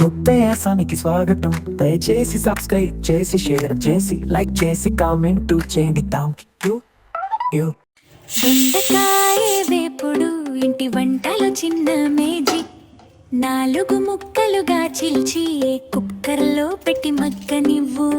ఉద్దేశానికి స్వాగతం. దయచేసి సబ్స్క్రైబ్ చేసి షేర్ చేసి లైక్ చేసి కామెంట్ చేయండి. Thank you. దొండకాయ వేపుడు ఇంటి వంటలో చిన్న మేజిక్. 4 ముక్కలుగా చీల్చి కుక్కర్లో పెట్టి మగ్గనివ్వు.